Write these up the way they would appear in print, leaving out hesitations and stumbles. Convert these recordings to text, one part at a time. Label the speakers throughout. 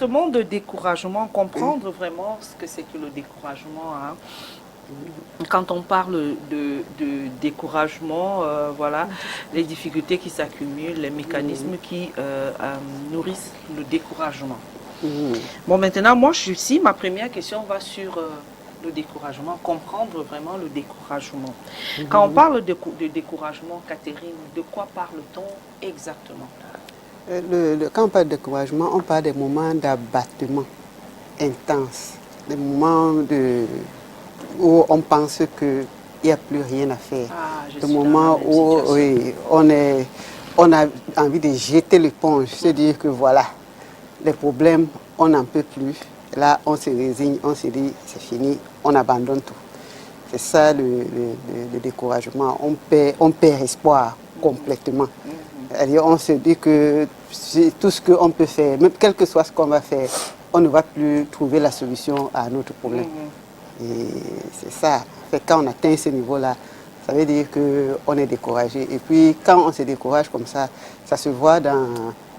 Speaker 1: justement de découragement, comprendre vraiment ce que c'est que le découragement. Hein. Quand on parle de découragement, voilà, les difficultés qui s'accumulent, les mécanismes qui nourrissent le découragement. Bon, maintenant, moi, ma première question va sur le découragement, comprendre vraiment le découragement. Quand on parle de découragement, Catherine, de quoi parle-t-on exactement?
Speaker 2: Quand on parle de découragement, on parle des moments d'abattement intense, des moments où on pense qu'il n'y a plus rien à faire. Des moments où oui, on a envie de jeter l'éponge, se dire que voilà, les problèmes, on n'en peut plus. Là, on se résigne, on se dit c'est fini, on abandonne tout. C'est ça le découragement. On perd espoir complètement. On se dit que tout ce qu'on peut faire, même quel que soit ce qu'on va faire, on ne va plus trouver la solution à notre problème. Et c'est ça. Quand on atteint ce niveau-là, ça veut dire qu'on est découragé. Et puis quand on se décourage comme ça, ça se voit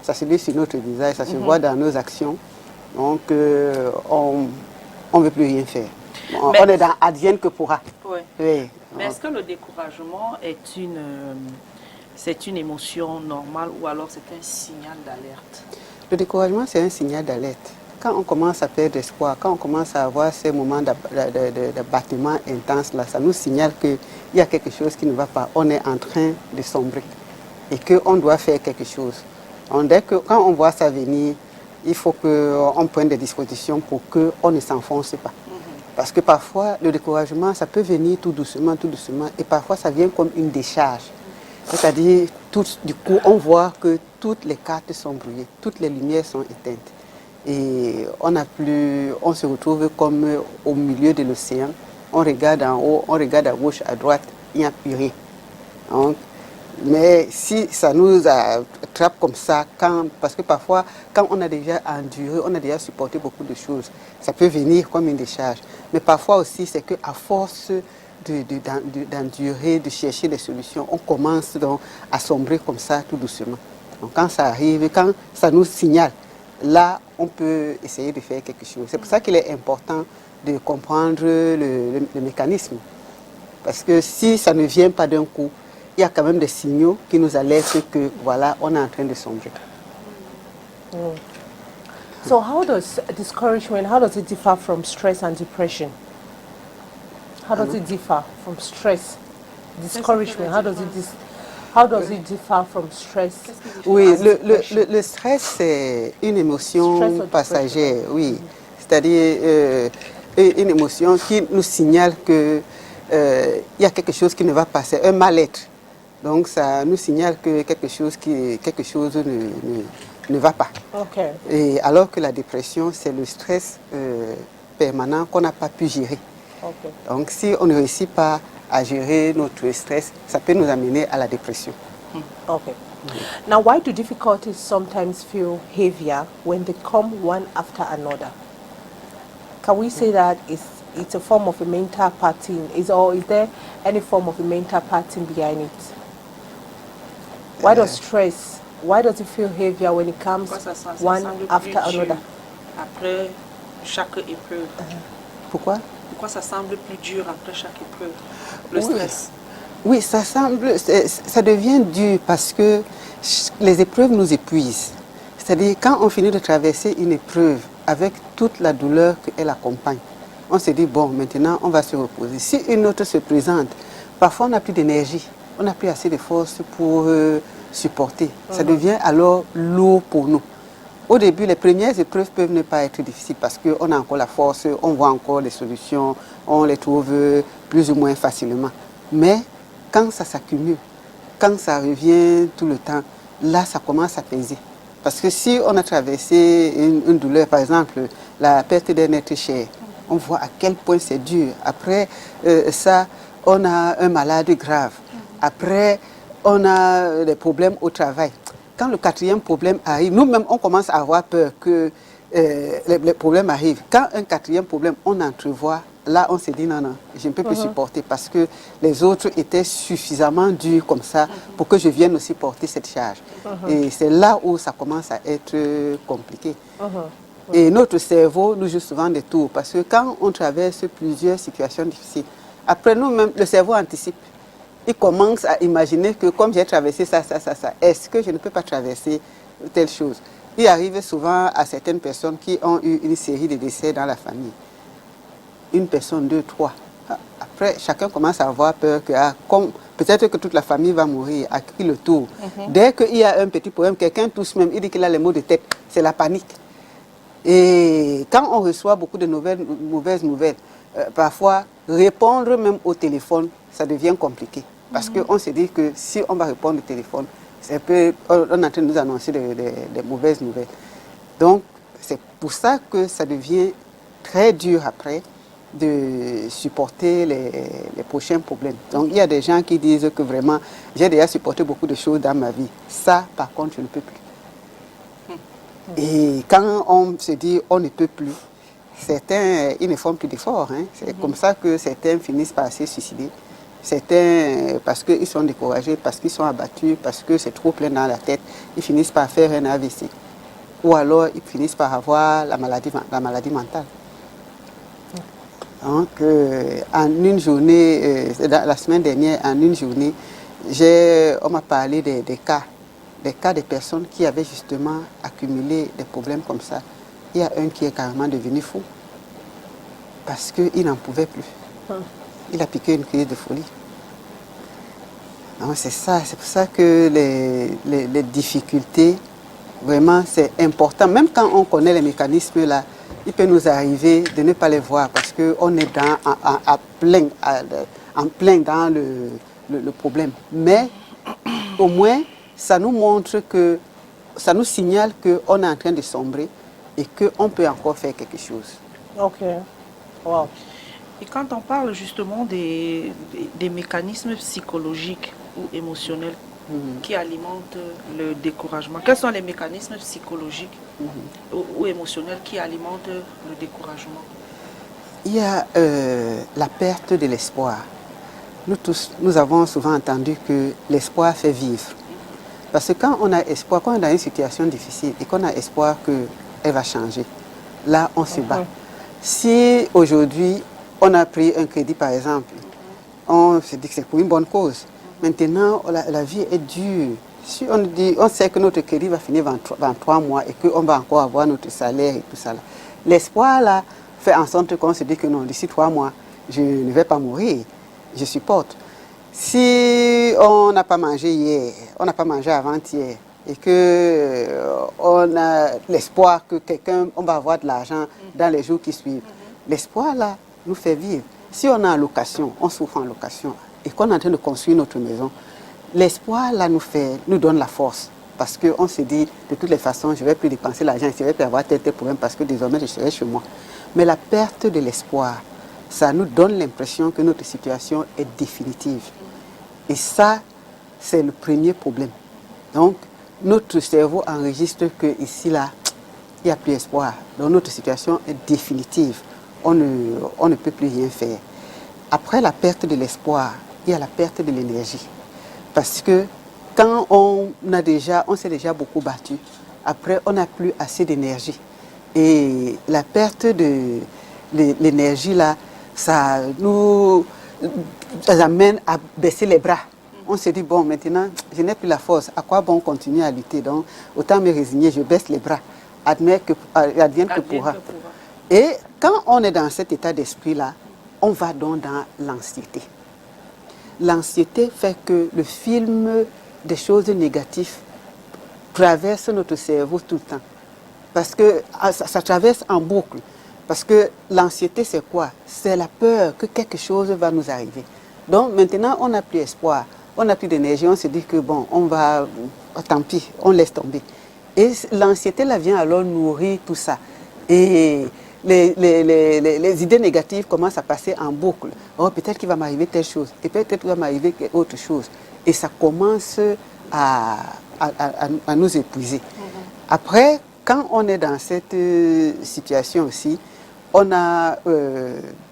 Speaker 2: ça se lit sur notre visage, ça se voit dans nos actions. Donc on ne veut plus rien faire. On est dans advienne que pourra.
Speaker 1: Oui.
Speaker 2: Oui.
Speaker 1: Mais est-ce que le découragement c'est une émotion normale ou alors c'est un signal d'alerte?
Speaker 2: Le découragement, c'est un signal d'alerte. Quand on commence à perdre espoir, quand on commence à avoir ces moments d'abattement intense, là, ça nous signale qu'il y a quelque chose qui ne va pas. On est en train de sombrer et qu'on doit faire quelque chose. Quand on voit ça venir, il faut qu'on prenne des dispositions pour qu'on ne s'enfonce pas. Parce que parfois, le découragement, ça peut venir tout doucement, et parfois ça vient comme une décharge. C'est-à-dire, du coup, on voit que toutes les cartes sont brouillées, toutes les lumières sont éteintes. Et on se retrouve comme au milieu de l'océan. On regarde en haut, on regarde à gauche, à droite, il n'y a plus rien. Donc, mais si ça nous attrape comme ça, parce que parfois, quand on a déjà enduré, on a déjà supporté beaucoup de choses, ça peut venir comme une décharge. Mais parfois aussi, c'est qu'à force d'endurer, de chercher des solutions, on commence donc à sombrer comme ça tout doucement. Donc quand ça arrive, quand ça nous signale, là on peut essayer de faire quelque chose. C'est pour ça qu'il est important de comprendre le mécanisme. Parce que si ça ne vient pas d'un coup, il y a quand même des signaux qui nous alertent que voilà, on est en train de sombrer.
Speaker 3: So how does discouragement, how does it differ from stress and depression? How does it differ from stress, discouragement? How does it differ from stress?
Speaker 2: Oui, le stress, c'est une émotion passagère, oui. C'est-à-dire une émotion qui nous signale qu'il y a quelque chose qui ne va pas, c'est un mal-être. Donc ça nous signale que quelque chose ne va pas.
Speaker 3: Okay.
Speaker 2: Et alors que la dépression, c'est le stress permanent qu'on n'a pas pu gérer.
Speaker 3: Okay.
Speaker 2: Donc si on ne réussit pas à gérer notre stress, ça peut nous amener à la dépression.
Speaker 3: Okay. Now, why do difficulties sometimes feel heavier when they come one after another? Can we say that it's a form of a mental pattern? Is there any form of a mental pattern behind it? Why does it feel heavier when it comes one after another?
Speaker 1: Après chaque épreuve.
Speaker 2: Pourquoi?
Speaker 1: Pourquoi ça semble plus dur après chaque épreuve? Le stress.
Speaker 2: Oui, ça devient dur parce que les épreuves nous épuisent. C'est-à-dire, quand on finit de traverser une épreuve avec toute la douleur qu'elle accompagne, on se dit, bon, maintenant, on va se reposer. Si une autre se présente, parfois on n'a plus d'énergie, on n'a plus assez de force pour supporter. Ça devient alors lourd pour nous. Au début, les premières épreuves peuvent ne pas être difficiles parce qu'on a encore la force, on voit encore les solutions, on les trouve plus ou moins facilement. Mais quand ça s'accumule, quand ça revient tout le temps, là, ça commence à peser. Parce que si on a traversé une douleur, par exemple, la perte d'un être cher, on voit à quel point c'est dur. Après ça, on a un malade grave. Après, on a des problèmes au travail. Quand le quatrième problème arrive, nous-mêmes, on commence à avoir peur que les problèmes arrivent. Quand un quatrième problème, on entrevoit, là, on se dit non, non, je ne peux plus supporter parce que les autres étaient suffisamment durs comme ça pour que je vienne aussi porter cette charge. Et c'est là où ça commence à être compliqué. Et notre cerveau nous joue souvent des tours parce que quand on traverse plusieurs situations difficiles, après nous-mêmes, le cerveau anticipe. Il commence à imaginer que comme j'ai traversé ça, est-ce que je ne peux pas traverser telle chose? Il arrive souvent à certaines personnes qui ont eu une série de décès dans la famille. Une personne, deux, trois. Après, chacun commence à avoir peur que peut-être que toute la famille va mourir, à qui le tour. Dès qu'il y a un petit problème, quelqu'un tousse même, il dit qu'il a les maux de tête. C'est la panique. Et quand on reçoit beaucoup de mauvaises nouvelles, parfois répondre même au téléphone, ça devient compliqué. Parce qu'on se dit que si on va répondre au téléphone, on est en train de nous annoncer des mauvaises nouvelles. Donc, c'est pour ça que ça devient très dur après de supporter les prochains problèmes. Donc, il y a des gens qui disent que vraiment, j'ai déjà supporté beaucoup de choses dans ma vie. Ça, par contre, je ne peux plus. Et quand on se dit on ne peut plus, certains, ils ne font plus d'efforts. Hein. C'est comme ça que certains finissent par se suicider. Certains, parce qu'ils sont découragés, parce qu'ils sont abattus, parce que c'est trop plein dans la tête, ils finissent par faire un AVC. Ou alors, ils finissent par avoir la maladie mentale. Donc, en une journée, la semaine dernière, en une journée, on m'a parlé des cas de personnes qui avaient justement accumulé des problèmes comme ça. Il y a un qui est carrément devenu fou parce qu'il n'en pouvait plus. Il a piqué une crise de folie. C'est ça, c'est pour ça que les difficultés, vraiment, c'est important. Même quand on connaît les mécanismes là, il peut nous arriver de ne pas les voir parce qu'on est en plein dans le problème. Mais au moins, ça nous montre que, ça nous signale qu'on est en train de sombrer et qu'on peut encore faire quelque chose.
Speaker 3: Ok. Wow.
Speaker 1: Et quand on parle justement des mécanismes psychologiques ou émotionnels qui alimentent le découragement, quels sont les mécanismes psychologiques ou émotionnels qui alimentent le découragement?
Speaker 2: Il y a la perte de l'espoir. Nous tous, nous avons souvent entendu que l'espoir fait vivre. Parce que quand on a espoir, quand on est dans une situation difficile et qu'on a espoir qu'elle va changer, là, on se bat. Si aujourd'hui, on a pris un crédit, par exemple, on se dit que c'est pour une bonne cause. Maintenant, la vie est dure. Si on sait que notre crédit va finir dans 3 mois et qu'on va encore avoir notre salaire et tout ça, l'espoir, là, fait en sorte qu'on se dit que non, d'ici 3 mois, je ne vais pas mourir, je supporte. Si on n'a pas mangé hier, on n'a pas mangé avant-hier, et qu'on a l'espoir que on va avoir de l'argent dans les jours qui suivent, l'espoir là nous fait vivre. Si on est en location, on souffre en location, et qu'on est en train de construire notre maison, l'espoir là nous donne la force. Parce qu'on se dit, de toutes les façons, je ne vais plus dépenser l'argent, je ne vais plus avoir tel problème parce que désormais je serai chez moi. Mais la perte de l'espoir, ça nous donne l'impression que notre situation est définitive. Et ça, c'est le premier problème. Donc, notre cerveau enregistre qu'ici, là, il n'y a plus espoir. Donc, notre situation est définitive. On ne peut plus rien faire. Après la perte de l'espoir, il y a la perte de l'énergie. Parce que quand on s'est déjà beaucoup battu, après, on n'a plus assez d'énergie. Et la perte de l'énergie, là, ça nous amène à baisser les bras. On se dit, bon, maintenant, je n'ai plus la force. À quoi bon continuer à lutter? Donc, autant me résigner, je baisse les bras. Advienne que pourra. Et quand on est dans cet état d'esprit-là, on va donc dans l'anxiété. L'anxiété fait que le film des choses négatives traverse notre cerveau tout le temps. Parce que ça traverse en boucle. Parce que l'anxiété, c'est quoi? C'est la peur que quelque chose va nous arriver. Donc maintenant, on n'a plus espoir, on n'a plus d'énergie, on se dit que bon, tant pis, on laisse tomber. Et l'anxiété, là, vient alors nourrir tout ça. Et les idées négatives commencent à passer en boucle. Oh, peut-être qu'il va m'arriver telle chose, et peut-être qu'il va m'arriver autre chose. Et ça commence à nous épuiser. Après, quand on est dans cette situation aussi, on a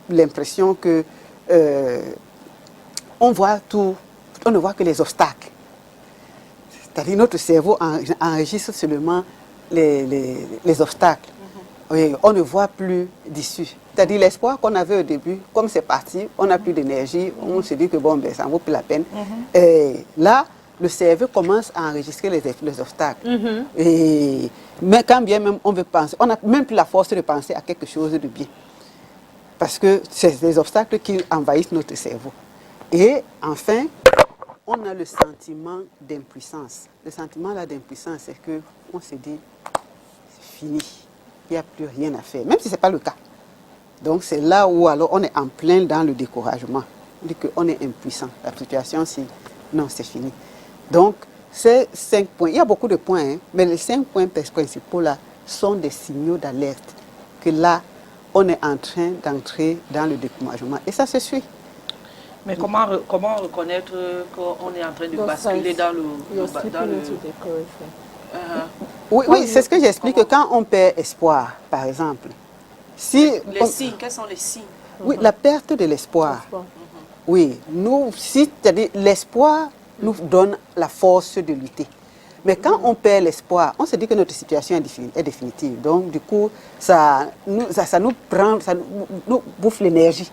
Speaker 2: l'impression que on ne voit que les obstacles. C'est-à-dire notre cerveau enregistre seulement les obstacles. Oui, on ne voit plus d'issue. C'est-à-dire l'espoir qu'on avait au début, comme c'est parti, on n'a plus d'énergie, on se dit que bon, ben, ça ne vaut plus la peine. Et là, le cerveau commence à enregistrer les obstacles. Mais quand bien même on veut penser, on n'a même plus la force de penser à quelque chose de bien. Parce que c'est des obstacles qui envahissent notre cerveau. Et enfin, on a le sentiment d'impuissance. Le sentiment d'impuissance, c'est qu'on se dit, c'est fini, il n'y a plus rien à faire, même si ce n'est pas le cas. Donc c'est là où alors on est en plein dans le découragement. On dit qu'on est impuissant. La situation, c'est non, c'est fini. Donc, ces 5 points, il y a beaucoup de points, hein, mais les 5 points principaux là sont des signaux d'alerte que là, on est en train d'entrer dans le découragement. Et ça se suit.
Speaker 1: Mais comment reconnaître qu'on est en train de basculer dans le...
Speaker 2: Oui, c'est ce que j'explique. Quand on perd espoir, par exemple.
Speaker 1: Signes, quels sont les signes?
Speaker 2: Oui, la perte de l'espoir. Oui, c'est-à-dire l'espoir nous donne la force de lutter. Mais quand on perd l'espoir, on se dit que notre situation est définitive. Donc, du coup, ça nous prend, ça nous bouffe l'énergie.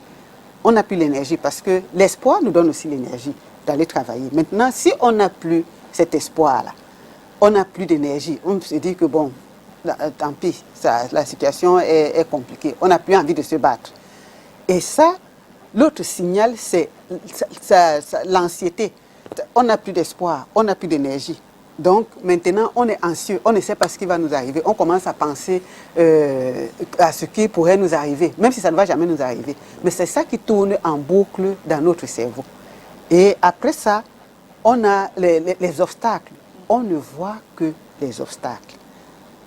Speaker 2: On n'a plus l'énergie parce que l'espoir nous donne aussi l'énergie d'aller travailler. Maintenant, si on n'a plus cet espoir-là, on n'a plus d'énergie, on se dit que bon, tant pis, la situation est compliquée, on n'a plus envie de se battre. Et ça, l'autre signal, c'est l'anxiété. On n'a plus d'espoir, on n'a plus d'énergie. Donc maintenant, on est anxieux, on ne sait pas ce qui va nous arriver. On commence à penser à ce qui pourrait nous arriver, même si ça ne va jamais nous arriver. Mais c'est ça qui tourne en boucle dans notre cerveau. Et après ça, on a les obstacles. On ne voit que les obstacles.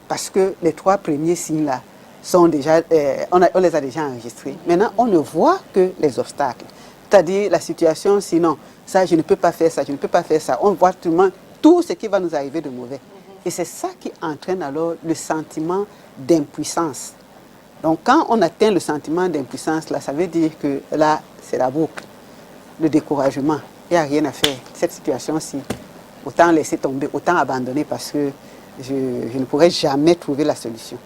Speaker 2: Parce que les 3 premiers signes-là sont déjà, on les a déjà enregistrés. Maintenant, on ne voit que les obstacles. C'est-à-dire la situation, sinon, ça, je ne peux pas faire ça, je ne peux pas faire ça. On voit tout ce qui va nous arriver de mauvais. Et c'est ça qui entraîne alors le sentiment d'impuissance. Donc, quand on atteint le sentiment d'impuissance, là, ça veut dire que là, c'est la boucle, le découragement. Il n'y a rien à faire. Cette situation-ci, autant laisser tomber, autant abandonner parce que je ne pourrai jamais trouver la solution.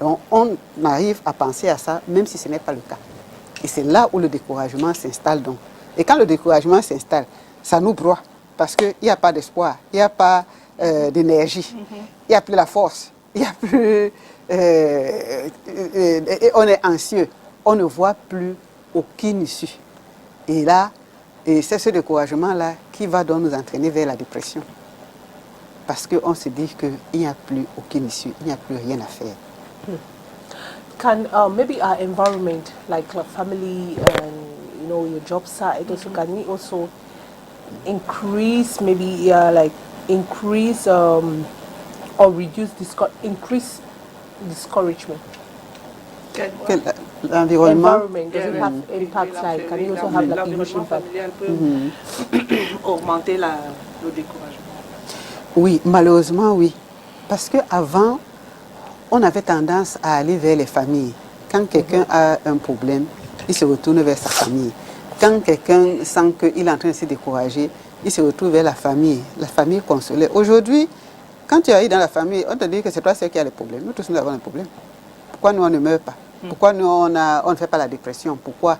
Speaker 2: Donc, on arrive à penser à ça, même si ce n'est pas le cas. Et c'est là où le découragement s'installe donc. Et quand le découragement s'installe, ça nous broie parce qu'il n'y a pas d'espoir, il n'y a pas d'énergie, il n'y a plus la force, il n'y a plus... et on est anxieux, on ne voit plus aucune issue. Et là, c'est ce découragement-là qui va donc nous entraîner vers la dépression. Parce qu'on se dit qu'il n'y a plus aucune issue, il n'y a plus rien à faire.
Speaker 3: Can maybe our environment, like family and your job side, also can we also increase increase or reduce increase discouragement?
Speaker 2: L'environnement.
Speaker 3: Does it have impact? Like, can you also have like a huge impact?
Speaker 1: Augmenter le découragement.
Speaker 2: Oui, malheureusement, oui. Parce qu'avant, on avait tendance à aller vers les familles. Quand quelqu'un a un problème, il se retourne vers sa famille. Quand quelqu'un sent qu'il est en train de se décourager, il se retrouve vers la famille consolait. Aujourd'hui, quand tu arrives dans la famille, on te dit que c'est toi seul qui a les problèmes. Nous tous, nous avons un problème. Pourquoi nous, on ne meurt pas? Pourquoi nous, on ne fait pas la dépression? Pourquoi?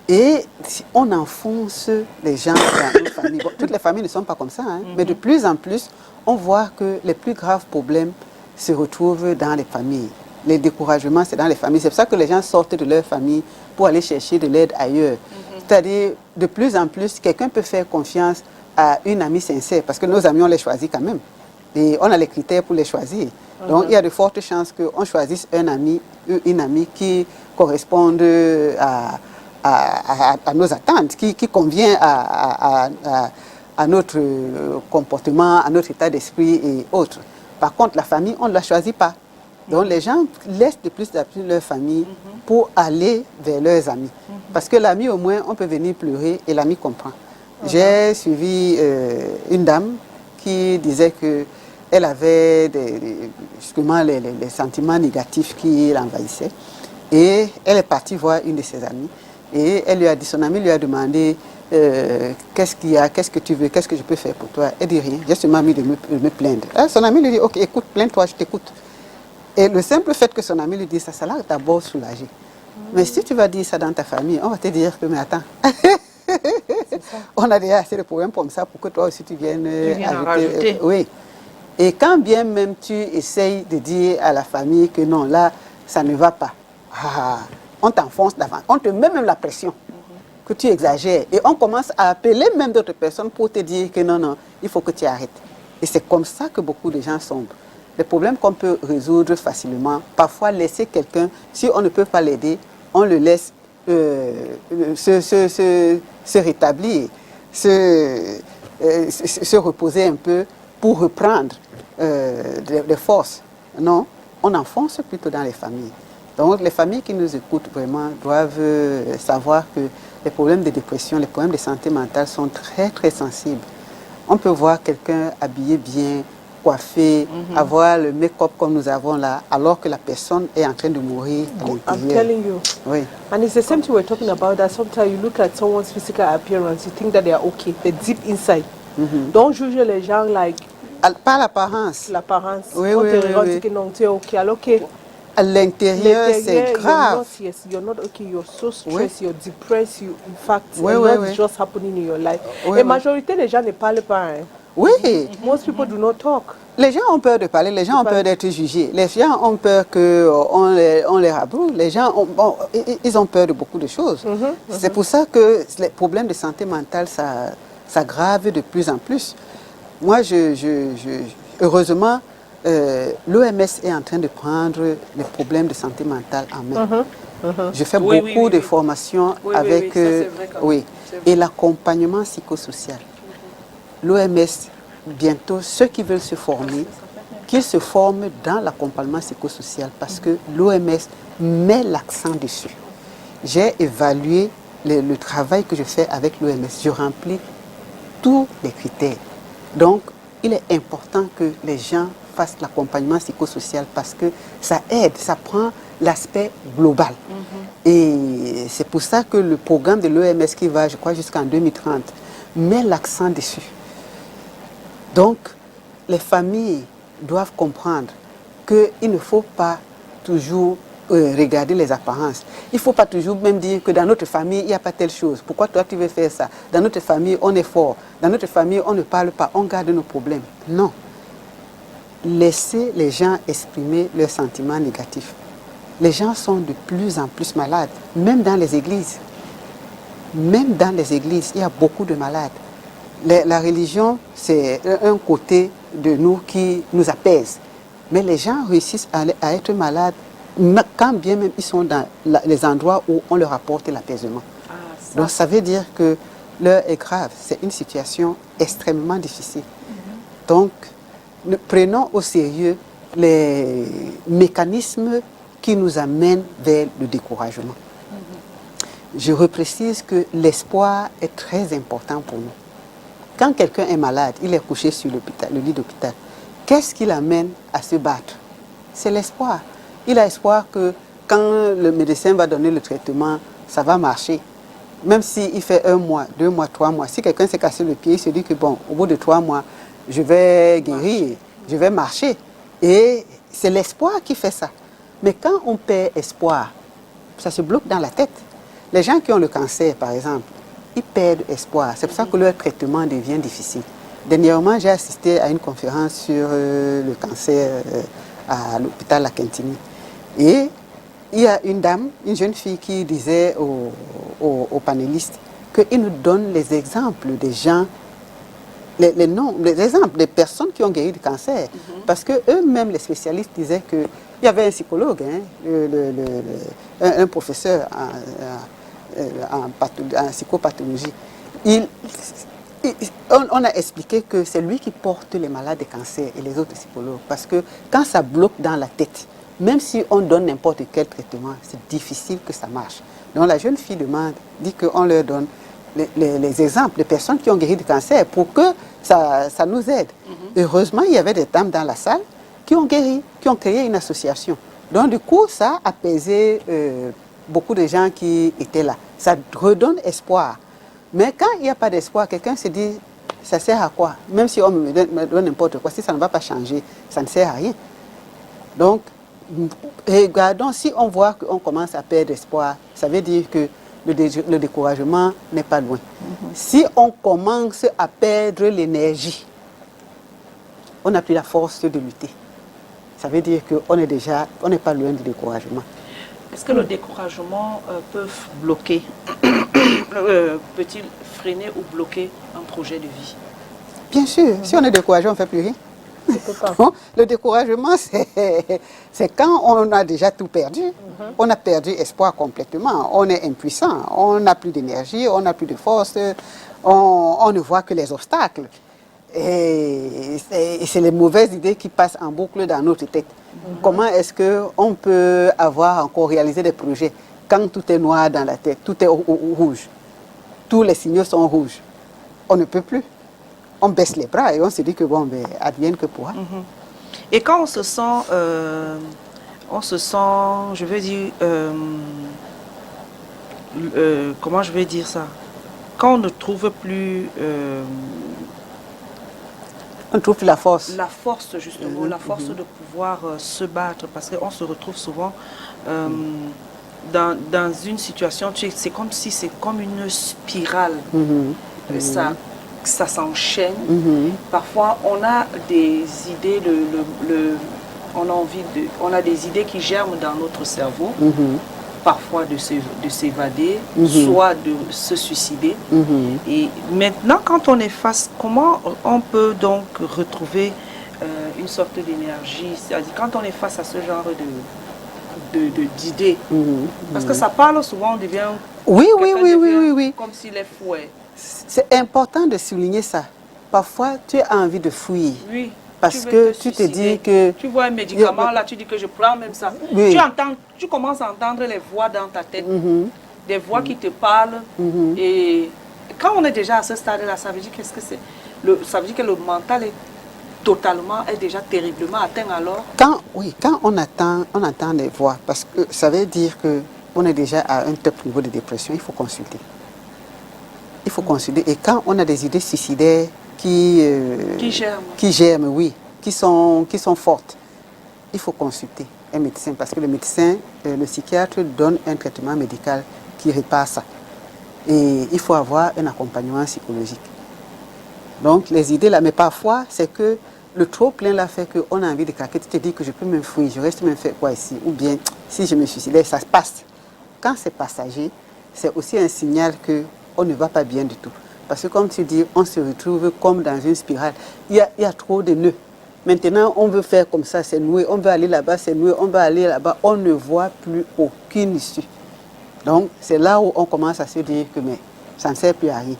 Speaker 2: Et on enfonce les gens dans nos familles. Bon, toutes les familles ne sont pas comme ça, hein, mais de plus en plus, on voit que les plus graves problèmes se retrouvent dans les familles. Les découragements, c'est dans les familles. C'est pour ça que les gens sortent de leur famille pour aller chercher de l'aide ailleurs. C'est-à-dire, de plus en plus, quelqu'un peut faire confiance à une amie sincère, parce que nos amis, on les choisit quand même. Et on a les critères pour les choisir. Donc, il y a de fortes chances qu'on choisisse un ami ou une amie qui corresponde à nos attentes, qui convient à notre comportement, à notre état d'esprit et autres. Par contre, la famille, on ne la choisit pas. Donc les gens laissent de plus en plus leur famille pour aller vers leurs amis. Parce que l'ami, au moins, on peut venir pleurer et l'ami comprend. J'ai suivi une dame qui disait qu'elle avait justement les sentiments négatifs qui l'envahissaient. Et elle est partie voir une de ses amies. Et elle lui a dit, son ami lui a demandé qu'est-ce qu'il y a, qu'est-ce que tu veux, qu'est-ce que je peux faire pour toi. Elle dit rien, j'ai seulement envie de me plaindre. Son ami lui dit, ok, écoute, plains-toi, je t'écoute. Et le simple fait que son ami lui dise ça, ça l'a d'abord soulagé. Mais si tu vas dire ça dans ta famille, on va te dire que, mais attends, on a déjà assez de problèmes comme ça pour que toi aussi tu viennes
Speaker 1: rajouter.
Speaker 2: oui. Et quand bien même tu essayes de dire à la famille que non, là, ça ne va pas, on t'enfonce d'avant, on te met même la pression que tu exagères. Et on commence à appeler même d'autres personnes pour te dire que non, non, il faut que tu arrêtes. Et c'est comme ça que beaucoup de gens sombrent. Les problèmes qu'on peut résoudre facilement, parfois laisser quelqu'un, si on ne peut pas l'aider, on le laisse se rétablir, se reposer un peu pour reprendre des forces. Non, on enfonce plutôt dans les familles. Donc les familles qui nous écoutent vraiment doivent savoir que les problèmes de dépression, les problèmes de santé mentale sont très très sensibles. On peut voir quelqu'un habillé bien, coiffé, avoir le make-up comme nous avons là, alors que la personne est en train de mourir à
Speaker 3: I'm
Speaker 2: l'intérieur.
Speaker 3: telling you.
Speaker 2: Oui.
Speaker 3: And it's the same thing we're talking about, that sometimes you look at someone's physical appearance, you think that they are okay, they're deep inside. Don't judge les gens like
Speaker 2: Pas l'apparence.
Speaker 3: l'apparence.
Speaker 2: Oui,
Speaker 3: On
Speaker 2: oui,
Speaker 3: te
Speaker 2: oui,
Speaker 3: regarde,
Speaker 2: oui.
Speaker 3: dit que non, tu es ok, alors que
Speaker 2: À l'intérieur, c'est grave.
Speaker 3: you're not okay, you're so stressed,
Speaker 2: Oui.
Speaker 3: you're depressed, you, in fact,
Speaker 2: Oui,
Speaker 3: a
Speaker 2: oui,
Speaker 3: lot
Speaker 2: oui.
Speaker 3: is just happening in your life.
Speaker 2: Oui,
Speaker 3: Et
Speaker 2: oui.
Speaker 3: majorité des gens ne parlent pas. Hein.
Speaker 2: Oui.
Speaker 3: Most people do not talk.
Speaker 2: Les gens ont peur de parler, les gens ont peur d'être jugés, les gens ont peur qu'on les rabroue, les gens ils ont peur de beaucoup de choses. C'est pour ça que les problèmes de santé mentale s'aggravent de plus en plus. Moi, heureusement, l'OMS est en train de prendre les problèmes de santé mentale en main. Je fais
Speaker 1: Oui,
Speaker 2: beaucoup
Speaker 1: oui,
Speaker 2: de
Speaker 1: oui.
Speaker 2: formations
Speaker 1: Oui, oui,
Speaker 2: avec
Speaker 1: oui, ça, c'est vrai quand même.
Speaker 2: oui,
Speaker 1: C'est vrai.
Speaker 2: et l'accompagnement psychosocial. L'OMS, bientôt, ceux qui veulent se former, qu'ils se forment dans l'accompagnement psychosocial parce que l'OMS met l'accent dessus. J'ai évalué le travail que je fais avec l'OMS. Je remplis tous les critères. Donc, il est important que les gens fassent l'accompagnement psychosocial parce que ça aide, ça prend l'aspect global. Et c'est pour ça que le programme de l'OMS qui va, je crois, jusqu'en 2030, met l'accent dessus. Donc, les familles doivent comprendre qu'il ne faut pas toujours regarder les apparences. Il ne faut pas toujours même dire que dans notre famille, il n'y a pas telle chose. Pourquoi toi, tu veux faire ça? Dans notre famille, on est fort. Dans notre famille, on ne parle pas, on garde nos problèmes. Non. Laissez les gens exprimer leurs sentiments négatifs. Les gens sont de plus en plus malades, même dans les églises. Même dans les églises, il y a beaucoup de malades. La religion, c'est un côté de nous qui nous apaise. Mais les gens réussissent à être malades quand bien même ils sont dans les endroits où on leur apporte l'apaisement. Donc ça veut dire que l'heure est grave. C'est une situation extrêmement difficile. Donc, prenons au sérieux les mécanismes qui nous amènent vers le découragement. Je reprécise que l'espoir est très important pour nous. Quand quelqu'un est malade, il est couché sur le lit d'hôpital, qu'est-ce qui l'amène à se battre? C'est l'espoir. Il a espoir que quand le médecin va donner le traitement, ça va marcher. Même s'il fait 1 mois, 2 mois, 3 mois, si quelqu'un s'est cassé le pied, il se dit que bon, au bout de 3 mois, je vais guérir, je vais marcher. Et c'est l'espoir qui fait ça. Mais quand on perd espoir, ça se bloque dans la tête. Les gens qui ont le cancer, par exemple, ils perdent espoir. C'est pour ça que leur traitement devient difficile. Dernièrement, j'ai assisté à une conférence sur le cancer à l'hôpital La Quintini. Et il y a une dame, une jeune fille qui disait aux panélistes qu'il nous donne les exemples des gens, les exemples des personnes qui ont guéri du cancer. Parce qu'eux-mêmes, les spécialistes, disaient qu'il y avait un psychologue, un professeur en psychopathologie. On a expliqué que c'est lui qui porte les malades de cancer et les autres psychologues. Parce que quand ça bloque dans la tête, même si on donne n'importe quel traitement, c'est difficile que ça marche. Donc la jeune fille dit qu'on leur donne les exemples de personnes qui ont guéri du cancer pour que ça nous aide. Heureusement, il y avait des dames dans la salle qui ont guéri, qui ont créé une association. Donc du coup, ça a apaisé beaucoup de gens qui étaient là. Ça redonne espoir. Mais quand il n'y a pas d'espoir, quelqu'un se dit, ça sert à quoi? Même si on me donne n'importe quoi, si ça ne va pas changer, ça ne sert à rien. Donc, regardons, si on voit qu'on commence à perdre espoir, ça veut dire que le découragement n'est pas loin. Si on commence à perdre l'énergie, on n'a plus la force de lutter. Ça veut dire qu'on n'est pas loin du découragement.
Speaker 1: Est-ce que le découragement peut bloquer, peut-il freiner ou bloquer un projet de vie?
Speaker 2: Bien sûr, si on est découragé, on ne fait plus rien. Bon, le découragement, c'est quand on a déjà tout perdu. On a perdu espoir complètement. On est impuissant, on n'a plus d'énergie, on n'a plus de force, on ne voit que les obstacles. Et c'est les mauvaises idées qui passent en boucle dans notre tête. Comment est-ce qu'on peut avoir encore réalisé des projets quand tout est noir dans la tête, tout est rouge, tous les signaux sont rouges? On ne peut plus. On baisse les bras et on se dit que bon, ben, advienne que pourra.
Speaker 1: Et quand on se sent, je veux dire, comment je vais dire ça? Quand on ne trouve plus...
Speaker 2: on trouve la force.
Speaker 1: La force, justement, la force de pouvoir se battre, parce qu'on se retrouve souvent dans une situation, c'est comme si c'est comme une spirale. Ça s'enchaîne. Parfois, on a des idées, on a des idées qui germent dans notre cerveau, parfois de s'évader, soit de se suicider. Et maintenant, quand on est face, comment on peut donc retrouver une sorte d'énergie? C'est-à-dire, quand on est face à ce genre d'idées, parce que ça parle souvent, on devient...
Speaker 2: Oui.
Speaker 1: Comme s'il est fouet.
Speaker 2: C'est important de souligner ça. Parfois, tu as envie de fuir.
Speaker 1: Oui.
Speaker 2: Parce que tu te dis que...
Speaker 1: Tu vois un médicament, là, tu dis que je prends même ça.
Speaker 2: Oui.
Speaker 1: Tu commences à entendre les voix dans ta tête. Des voix qui te parlent. Et quand on est déjà à ce stade-là, ça veut dire qu'est-ce que c'est? Ça veut dire que le mental est déjà terriblement atteint alors?
Speaker 2: Quand on entend les voix, parce que ça veut dire qu'on est déjà à un top niveau de dépression, il faut consulter. Il faut consulter. Et quand on a des idées suicidaires qui germent, oui, qui sont fortes, il faut consulter un médecin. Parce que le médecin, le psychiatre donne un traitement médical qui répare ça. Et il faut avoir un accompagnement psychologique. Donc les idées là, mais parfois c'est que le trop plein là fait qu'on a envie de craquer. Tu te dis que je peux m'enfuir, je reste même faire quoi ici? Ou bien si je me suicide, ça se passe. Quand c'est passager, c'est aussi un signal que on ne va pas bien du tout. Parce que comme tu dis, on se retrouve comme dans une spirale. Il y a trop de nœuds. Maintenant, on veut faire comme ça, c'est noué. On veut aller là-bas, c'est noué. On veut aller là-bas. On ne voit plus aucune issue. Donc, c'est là où on commence à se dire que mais, ça ne sert plus à rien.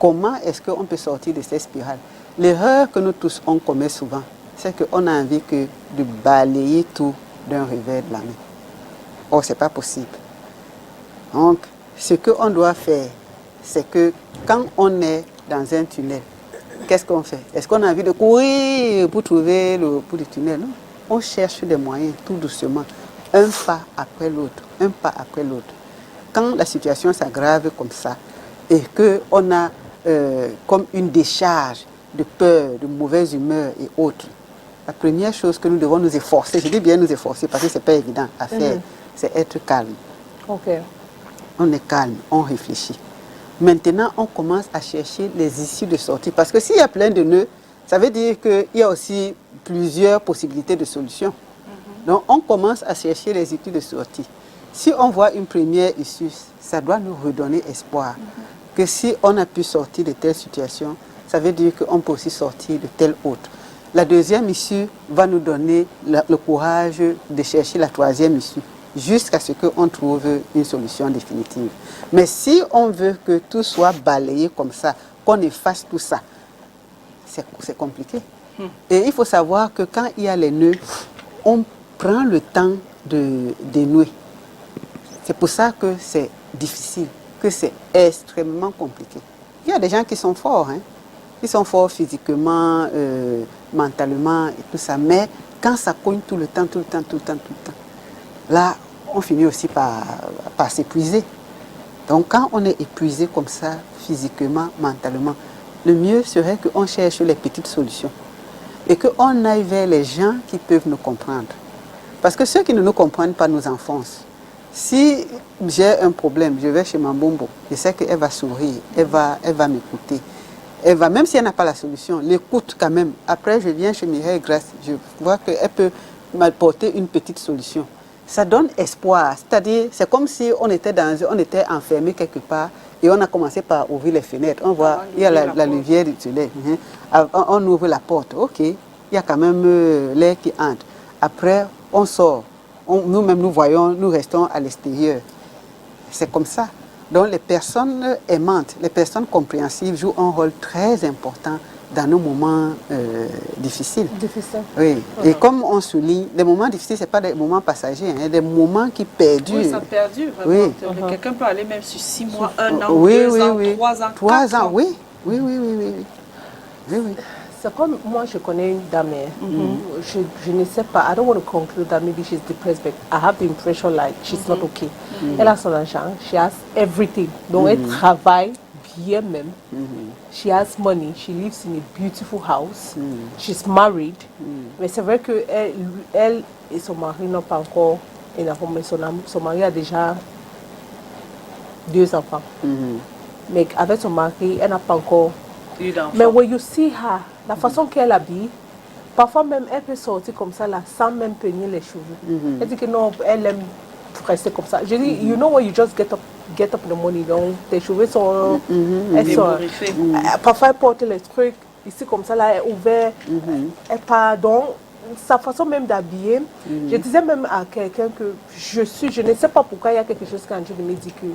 Speaker 2: Comment est-ce qu'on peut sortir de cette spirale? L'erreur que nous tous, on commet souvent, c'est qu'on a envie de balayer tout d'un revers de la main. Or, ce n'est pas possible. Donc, ce qu'on doit faire, c'est que quand on est dans un tunnel, qu'est-ce qu'on fait? Est-ce qu'on a envie de courir pour trouver le bout du tunnel? Non. On cherche des moyens tout doucement, un pas après l'autre, un pas après l'autre. Quand la situation s'aggrave comme ça et qu'on a comme une décharge de peur, de mauvaise humeur et autres, la première chose que nous devons nous efforcer, je dis bien nous efforcer parce que ce n'est pas évident à faire, c'est être calme.
Speaker 3: Okay.
Speaker 2: On est calme, on réfléchit. Maintenant, on commence à chercher les issues de sortie. Parce que s'il y a plein de nœuds, ça veut dire qu'il y a aussi plusieurs possibilités de solutions. Donc, on commence à chercher les issues de sortie. Si on voit une première issue, ça doit nous redonner espoir. Que si on a pu sortir de telle situation, ça veut dire qu'on peut aussi sortir de telle autre. La deuxième issue va nous donner le courage de chercher la troisième issue, jusqu'à ce qu'on trouve une solution définitive. Mais si on veut que tout soit balayé comme ça, qu'on efface tout ça, c'est compliqué. Et il faut savoir que quand il y a les nœuds, on prend le temps de dénouer. C'est pour ça que c'est difficile, que c'est extrêmement compliqué. Il y a des gens qui sont forts, hein. Ils sont forts physiquement, mentalement et tout ça, mais quand ça cogne tout le temps, là, on finit aussi par s'épuiser. Donc, quand on est épuisé comme ça, physiquement, mentalement, le mieux serait qu'on cherche les petites solutions et qu'on aille vers les gens qui peuvent nous comprendre. Parce que ceux qui ne nous comprennent pas nous enfoncent. Si j'ai un problème, je vais chez Mambombo, je sais qu'elle va sourire, elle va m'écouter. Elle va, même si elle n'a pas la solution, l'écoute quand même. Après, je viens chez Mireille Grace, je vois qu'elle peut m'apporter une petite solution. Ça donne espoir. C'est-à-dire, c'est comme si on était enfermé quelque part et on a commencé par ouvrir les fenêtres. On voit, il y a la lumière du soleil. On ouvre la porte. OK, il y a quand même l'air qui entre. Après, on sort. Nous-mêmes, nous voyons, nous restons à l'extérieur. C'est comme ça. Donc, les personnes aimantes, les personnes compréhensives jouent un rôle très important dans nos moments difficiles.
Speaker 3: Difficile.
Speaker 2: Oui. Et comme on souligne, les moments difficiles, ce n'est pas des moments passagers, hein, des moments qui perdurent.
Speaker 1: Oui, ça perdure, vraiment.
Speaker 2: Oui.
Speaker 1: Quelqu'un peut aller même sur 6 mois, 1 an,
Speaker 2: oui,
Speaker 1: 2
Speaker 2: oui,
Speaker 1: ans,
Speaker 2: oui.
Speaker 1: 3 ans,
Speaker 2: 3
Speaker 1: 4
Speaker 2: ans, oui. Oui, oui, oui, oui. Oui, oui.
Speaker 3: C'est comme moi, je connais une dame. Je ne sais pas. I don't want to conclude that maybe she's depressed, but I have the impression like she's not okay. Elle a son argent, she has everything. Donc elle travaille bien même. She has money, she lives in a beautiful house. She's married. Mais c'est vrai que elle et son mari n'ont pas encore énormément. Son mari a déjà 2 enfants. Mais avec son mari, elle n'a pas encore. Mais when you see her, la façon qu'elle habille, parfois même elle peut sortir comme ça là, sans même peigner les cheveux. Elle dit que non, elle aime rester comme ça. Je dis, you know when you just get up in the morning, donc tes cheveux sont, elles sont, parfois elle porte les trucs ici comme ça là, elle est ouverte, elle part donc sa façon même d'habiller. Je disais même à quelqu'un que je ne sais pas pourquoi il y a quelque chose qui est en train de me dire que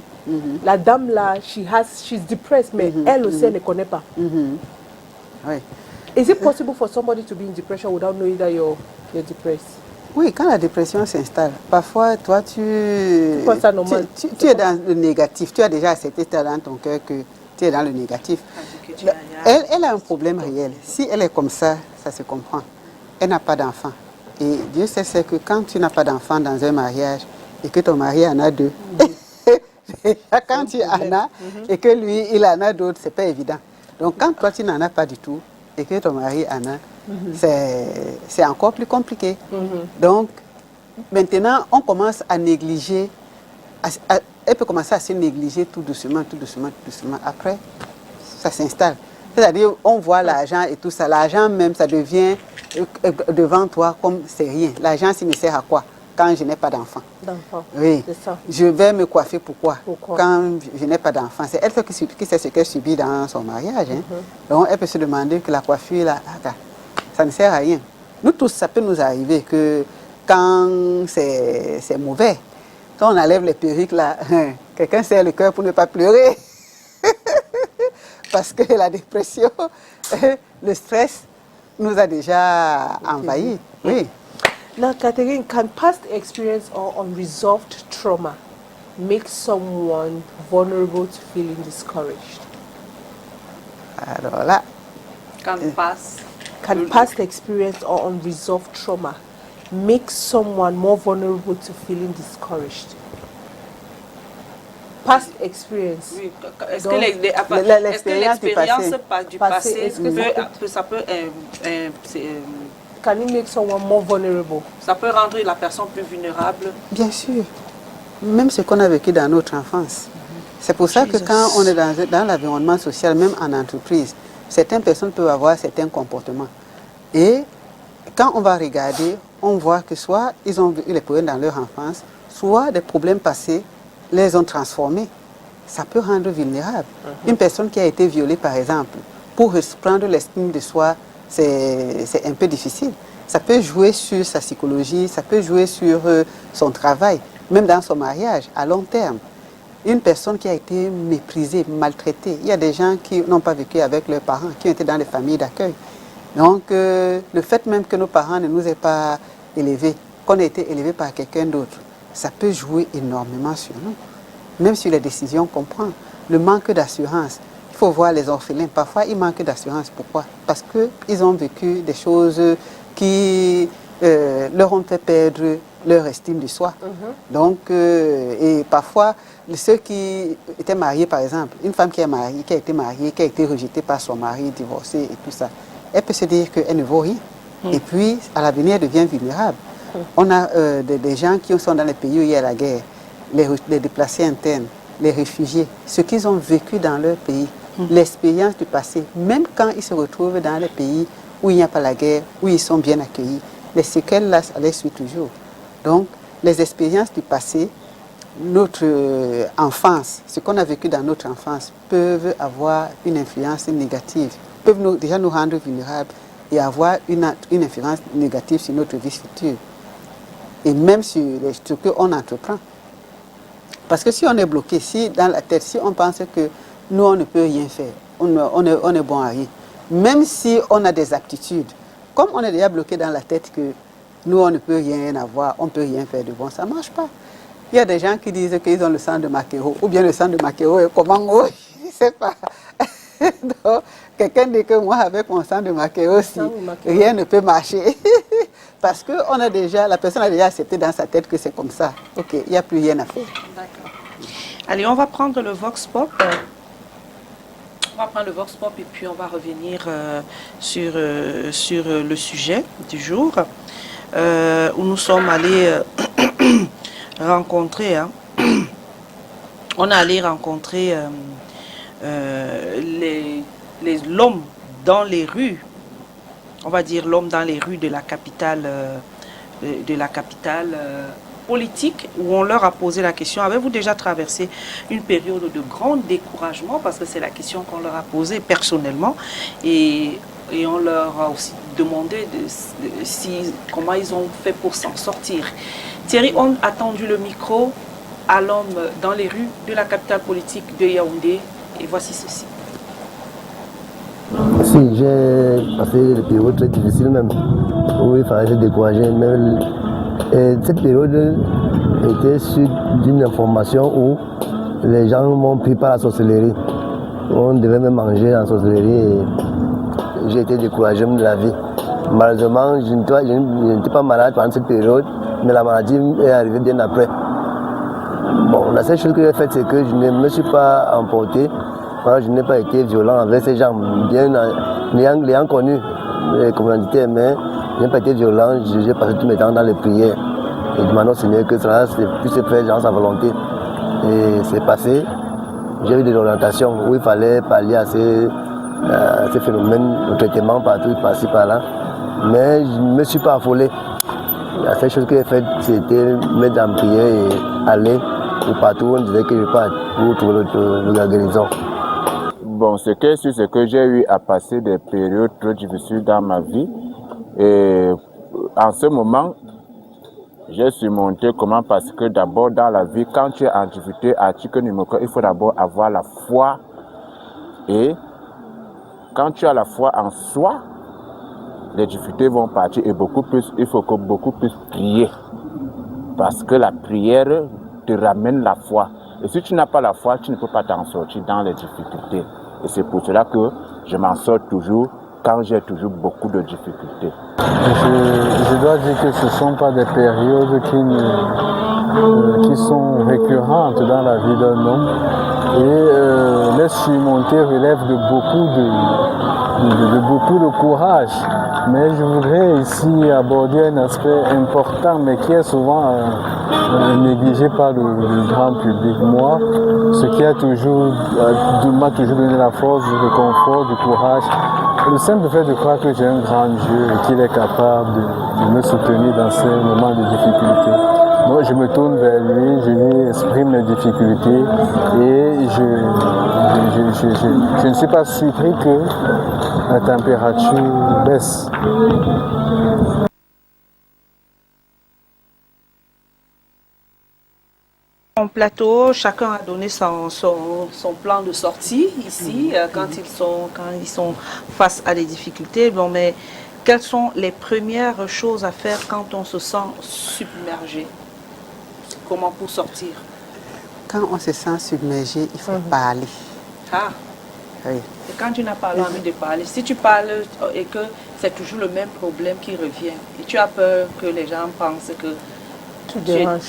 Speaker 3: la dame là, she's depressed, mais elle aussi elle ne connaît pas.
Speaker 2: Oui.
Speaker 3: Is it possible for somebody to be in depression without knowing that you're depressed?
Speaker 2: Oui, quand la dépression s'installe, parfois toi tu es dans le négatif, tu as déjà accepté dans ton cœur que tu es dans le négatif. Elle a un problème réel. Si elle est comme ça se comprend. Elle n'a pas d'enfant. Et Dieu sait que quand tu n'as pas d'enfant dans un mariage et que ton mari en a 2, quand tu en as et que lui, il en a d'autres, c'est pas évident. Donc quand toi, tu n'en as pas du tout et que ton mari en a, c'est encore plus compliqué. Donc maintenant, on commence à négliger, elle peut commencer à se négliger tout doucement, tout doucement, tout doucement. Après, ça s'installe. C'est-à-dire, on voit l'argent et tout ça. L'argent même, ça devient devant toi comme c'est rien. L'argent, ça me sert à quoi quand je n'ai pas d'enfant? Oui. C'est ça. Je vais me coiffer pourquoi quand je n'ai pas d'enfant? C'est elle qui sait ce qu'elle subit dans son mariage. Hein. Donc, elle peut se demander que la coiffure, là, ça ne sert à rien. Nous tous, ça peut nous arriver que quand c'est mauvais, quand on enlève les perruques, là, quelqu'un serre le cœur pour ne pas pleurer. Parce que la dépression, le stress nous a déjà envahis. Oui.
Speaker 3: Now, Catherine, can past experience or unresolved trauma make someone vulnerable to feeling discouraged?
Speaker 2: Alors là,
Speaker 3: can past experience or unresolved trauma make someone more vulnerable to feeling discouraged? Past experience.
Speaker 1: Oui. Est-ce que l'expérience du passé, ça peut
Speaker 3: can it make someone more vulnerable?
Speaker 1: Ça peut rendre la personne plus vulnérable?
Speaker 2: Bien sûr. Même ce qu'on a vécu dans notre enfance. C'est pour ça que quand on est dans l'environnement social, même en entreprise, certaines personnes peuvent avoir certains comportements. Et quand on va regarder, on voit que soit ils ont eu les problèmes dans leur enfance, soit des problèmes passés les ont transformés. Ça peut rendre vulnérable. Une personne qui a été violée, par exemple, pour reprendre l'estime de soi, c'est un peu difficile. Ça peut jouer sur sa psychologie, ça peut jouer sur son travail, même dans son mariage, à long terme. Une personne qui a été méprisée, maltraitée, il y a des gens qui n'ont pas vécu avec leurs parents, qui ont été dans les familles d'accueil. Donc, le fait même que nos parents ne nous aient pas élevés, qu'on ait été élevés par quelqu'un d'autre, ça peut jouer énormément sur nous, même sur les décisions qu'on prend. Le manque d'assurance. Il faut voir les orphelins. Parfois, ils manquent d'assurance. Pourquoi? Parce qu'ils ont vécu des choses qui leur ont fait perdre leur estime de soi. Donc, et parfois, ceux qui étaient mariés, par exemple, une femme qui est mariée, qui a été mariée, qui a été rejetée par son mari, divorcée et tout ça, elle peut se dire qu'elle ne vaut rien. Et puis, à l'avenir, elle devient vulnérable. On a des gens qui sont dans les pays où il y a la guerre, les déplacés internes, les réfugiés, ce qu'ils ont vécu dans leur pays, l'expérience du passé, même quand ils se retrouvent dans les pays où il n'y a pas la guerre, où ils sont bien accueillis, les séquelles là, ça les suit toujours. Donc, les expériences du passé, notre enfance, ce qu'on a vécu dans notre enfance, peuvent avoir une influence négative, peuvent déjà nous rendre vulnérables et avoir une influence négative sur notre vie future. Et même sur ce qu'on entreprend. Parce que si on est bloqué, si dans la tête, si on pense que nous, on ne peut rien faire, on est bon à rien, même si on a des aptitudes, comme on est déjà bloqué dans la tête que nous, on ne peut rien avoir, on ne peut rien faire de bon, ça ne marche pas. Il y a des gens qui disent qu'ils ont le sang de Makero, ou bien le sang de Makero est comment, je ne sais pas. Donc, quelqu'un dit que moi, avec mon sang de Makero, si rien ne peut marcher. Parce que la personne a déjà accepté dans sa tête que c'est comme ça. Ok, il n'y a plus rien à faire.
Speaker 1: D'accord. Allez, on va prendre le Vox Pop. On va prendre le Vox Pop et puis on va revenir sur le sujet du jour. Où nous sommes allés rencontrer, on est allé rencontrer l'homme dans les rues, on va dire l'homme dans les rues de la capitale, politique, où on leur a posé la question, avez-vous déjà traversé une période de grand découragement, parce que c'est la question qu'on leur a posée personnellement, et on leur a aussi demandé comment ils ont fait pour s'en sortir. Thierry, on a tendu le micro à l'homme dans les rues de la capitale politique de Yaoundé, et voici ceci.
Speaker 4: Si, j'ai passé des périodes très difficiles même, où il fallait se décourager. Et cette période était suite d'une information où les gens m'ont pris par la sorcellerie. On devait me manger en sorcellerie et j'ai été découragé de la vie. Malheureusement, je n'étais pas malade pendant cette période, mais la maladie est arrivée bien après. Bon, la seule chose que j'ai faite, c'est que je ne me suis pas emporté. Je n'ai pas été violent avec ces gens, bien l'ayant connu les communautés, mais je n'ai pas été violent. J'ai passé tous mes temps dans les prières et demandant au Seigneur que cela puisse se faire dans sa volonté. Et c'est passé. J'ai eu des orientations où il fallait pallier à ces phénomènes de traitement partout, par-ci, par-là. Mais je ne me suis pas affolé. La seule chose que j'ai faite, c'était mettre en prière et aller où partout on disait que je parte pour trouver la guérison.
Speaker 5: Bon, ce qui est sûr, c'est que j'ai eu à passer des périodes très difficiles dans ma vie. Et en ce moment, j'ai surmonté comment, parce que d'abord dans la vie, quand tu es en difficulté, il faut d'abord avoir la foi. Et quand tu as la foi en soi, les difficultés vont partir et il faut beaucoup plus prier. Parce que la prière te ramène la foi. Et si tu n'as pas la foi, tu ne peux pas t'en sortir dans les difficultés. Et c'est pour cela que je m'en sors toujours quand j'ai toujours beaucoup de difficultés.
Speaker 6: Je dois dire que ce ne sont pas des périodes qui sont récurrentes dans la vie d'un homme. Et les surmonter relève de beaucoup de courage. Mais je voudrais ici aborder un aspect important, mais qui est souvent négligé par le grand public. Moi, ce qui m'a toujours donné la force, le confort, du courage, le simple fait de croire que j'ai un grand Dieu et qu'il est capable de me soutenir dans ces moments de difficulté. Moi, je me tourne vers lui, je lui exprime mes difficultés et je ne suis pas surpris que la température baisse.
Speaker 1: En plateau, chacun a donné son plan de sortie ici, quand ils sont face à des difficultés. Bon, mais quelles sont les premières choses à faire quand on se sent submergé? Comment pour sortir?
Speaker 2: Quand on se sent submergé, il faut parler.
Speaker 1: Ah.
Speaker 2: Oui.
Speaker 1: Et quand tu n'as pas envie de parler, si tu parles et que c'est toujours le même problème qui revient, et tu as peur que les gens pensent que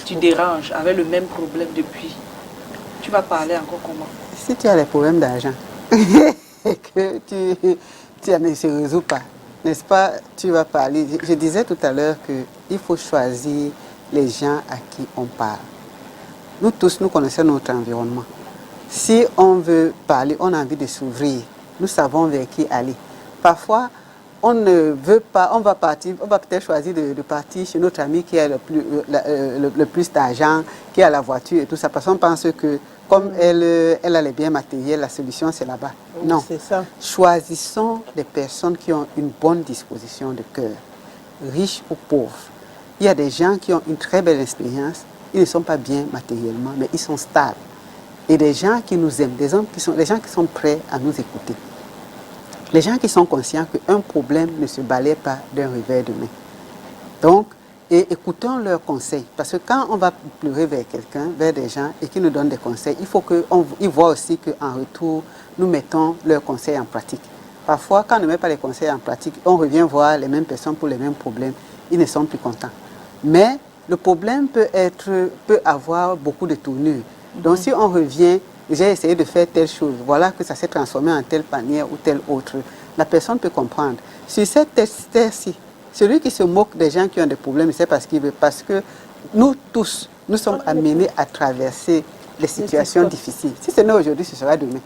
Speaker 1: tu déranges avec le même problème depuis, tu vas parler encore comment?
Speaker 2: Si tu as des problèmes d'argent et que tu ne se résous pas, n'est-ce pas, tu vas parler. Je disais tout à l'heure qu'il faut choisir les gens à qui on parle. Nous tous, nous connaissons notre environnement. Si on veut parler, on a envie de s'ouvrir. Nous savons vers qui aller. Parfois, on ne veut pas, on va partir, on va peut-être choisir de partir chez notre ami qui a le plus d'argent, qui a la voiture et tout ça, parce qu'on pense que comme elle a les biens matériels, la solution c'est là-bas.
Speaker 3: Oui,
Speaker 2: non,
Speaker 3: c'est ça.
Speaker 2: Choisissons des personnes qui ont une bonne disposition de cœur, riches ou pauvres. Il y a des gens qui ont une très belle expérience, ils ne sont pas bien matériellement, mais ils sont stables. Et des gens qui nous aiment, des gens qui sont prêts à nous écouter. Les gens qui sont conscients qu'un problème ne se balaye pas d'un revers de main. Donc, écoutons leurs conseils. Parce que quand on va pleurer vers quelqu'un, vers des gens, et qu'ils nous donnent des conseils, il faut qu'ils voient aussi qu'en retour, nous mettons leurs conseils en pratique. Parfois, quand on ne met pas les conseils en pratique, on revient voir les mêmes personnes pour les mêmes problèmes. Ils ne sont plus contents. Mais le problème peut avoir beaucoup de tournures. Donc, si on revient, j'ai essayé de faire telle chose, voilà que ça s'est transformé en telle manière ou telle autre, la personne peut comprendre. Sur cette terre-ci, celui qui se moque des gens qui ont des problèmes, c'est parce qu'il veut, parce que nous tous, nous sommes amenés à traverser les situations difficiles. Si ce n'est aujourd'hui, ce sera demain.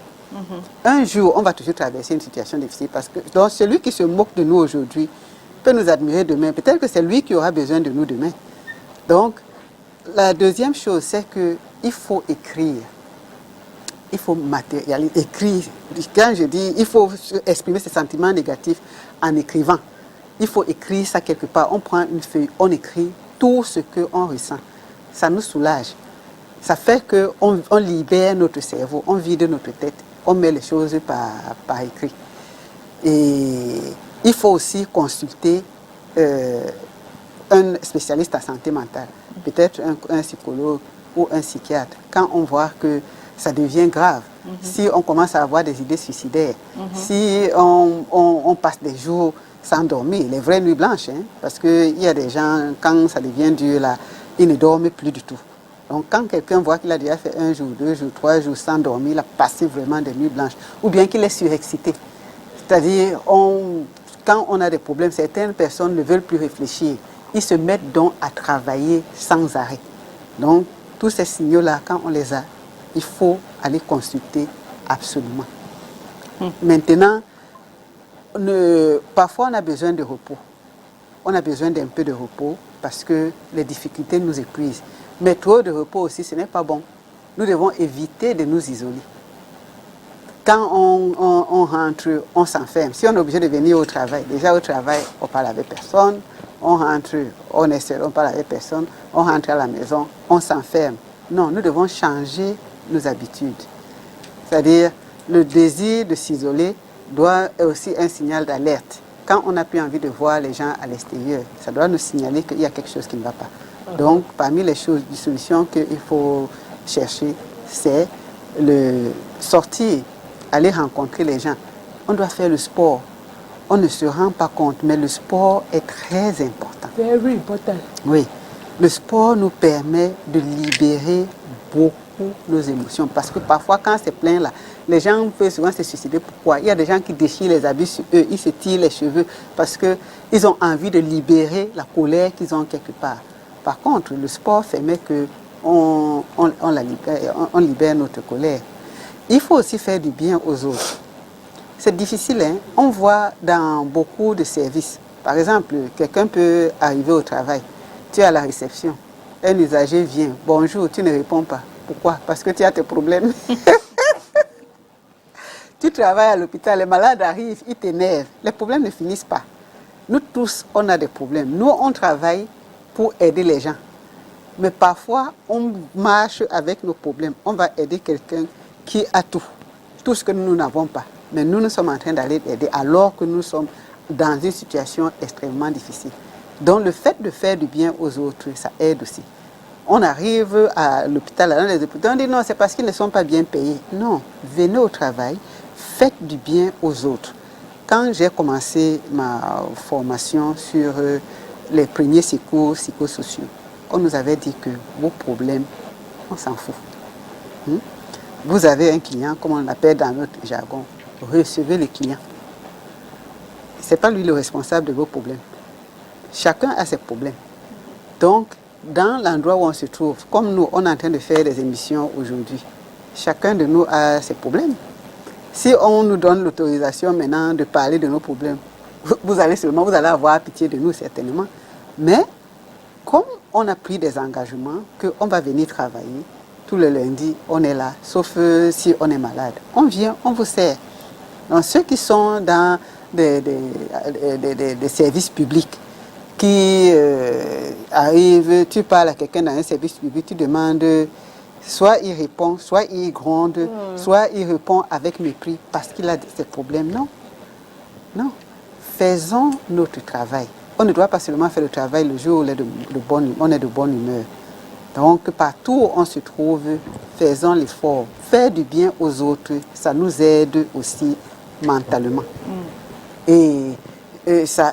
Speaker 2: Un jour, on va toujours traverser une situation difficile parce que donc, celui qui se moque de nous aujourd'hui peut nous admirer demain. Peut-être que c'est lui qui aura besoin de nous demain. Donc, la deuxième chose, c'est qu'il faut écrire. Il faut matérialiser, écrire. Quand je dis, il faut exprimer ses sentiments négatifs en écrivant. Il faut écrire ça quelque part. On prend une feuille, on écrit tout ce qu'on ressent. Ça nous soulage. Ça fait qu'on libère notre cerveau, on vide notre tête, on met les choses par écrit. Et il faut aussi consulter un spécialiste en santé mentale, peut-être un psychologue ou un psychiatre, quand on voit que ça devient grave. Si on commence à avoir des idées suicidaires, si on passe des jours sans dormir, les vraies nuits blanches, hein, parce qu'il y a des gens, quand ça devient dur, là, ils ne dorment plus du tout. Donc quand quelqu'un voit qu'il a déjà fait 1 jour, 2 jours, 3 jours sans dormir, il a passé vraiment des nuits blanches, ou bien qu'il est surexcité. C'est-à-dire, quand on a des problèmes, certaines personnes ne veulent plus réfléchir. Ils se mettent donc à travailler sans arrêt. Donc, tous ces signaux-là, quand on les a, il faut aller consulter absolument. Maintenant, parfois on a besoin de repos. On a besoin d'un peu de repos parce que les difficultés nous épuisent. Mais trop de repos aussi, ce n'est pas bon. Nous devons éviter de nous isoler. Quand on rentre, on s'enferme. Si on est obligé de venir au travail, déjà au travail, on parle avec personne. On rentre, on est seul, on parle avec personne. On rentre à la maison, on s'enferme. Non, nous devons changer nos habitudes. C'est-à-dire, le désir de s'isoler doit être aussi un signal d'alerte. Quand on n'a plus envie de voir les gens à l'extérieur, ça doit nous signaler qu'il y a quelque chose qui ne va pas. Donc, parmi les solutions qu'il faut chercher, c'est le sortir, aller rencontrer les gens. On doit faire le sport. On ne se rend pas compte, mais le sport est très important.
Speaker 3: Very important.
Speaker 2: Oui. Le sport nous permet de libérer beaucoup nos émotions. Parce que parfois, quand c'est plein là, les gens peuvent souvent se suicider. Pourquoi? Il y a des gens qui déchirent les habits sur eux, ils se tirent les cheveux parce qu'ils ont envie de libérer la colère qu'ils ont quelque part. Par contre, le sport permet qu'on libère notre colère. Il faut aussi faire du bien aux autres. C'est difficile, hein? On voit dans beaucoup de services. Par exemple, quelqu'un peut arriver au travail. Tu es à la réception. Un usager vient. Bonjour, tu ne réponds pas. Pourquoi? Parce que tu as tes problèmes. Tu travailles à l'hôpital, les malades arrivent, ils t'énervent. Les problèmes ne finissent pas. Nous tous, on a des problèmes. Nous, on travaille pour aider les gens. Mais parfois, on marche avec nos problèmes. On va aider quelqu'un qui a tout ce que nous n'avons pas. Mais nous sommes en train d'aller aider alors que nous sommes dans une situation extrêmement difficile. Donc le fait de faire du bien aux autres, ça aide aussi. On arrive à l'hôpital, dans les hôpitaux, on dit non, c'est parce qu'ils ne sont pas bien payés. Non, venez au travail, faites du bien aux autres. Quand j'ai commencé ma formation sur les premiers secours psychosociaux, on nous avait dit que vos problèmes, on s'en fout. Vous avez un client, comme on l'appelle dans notre jargon, recevez le client. c'est pas lui le responsable de vos problèmes. Chacun a ses problèmes. Donc, dans l'endroit où on se trouve, comme nous, on est en train de faire des émissions aujourd'hui, chacun de nous a ses problèmes. Si on nous donne l'autorisation maintenant de parler de nos problèmes, vous allez avoir pitié de nous certainement. Mais, comme on a pris des engagements, qu'on va venir travailler, tous les lundis, on est là, sauf si on est malade. On vient, on vous sert. Donc, ceux qui sont dans des services publics, qui arrivent, tu parles à quelqu'un dans un service public, tu demandes, soit il répond, soit il gronde, soit il répond avec mépris parce qu'il a ses problèmes. Non, non. Faisons notre travail. On ne doit pas seulement faire le travail le jour où on est de bonne humeur. Donc, partout où on se trouve, faisons l'effort. Faire du bien aux autres, ça nous aide aussi mentalement. Et ça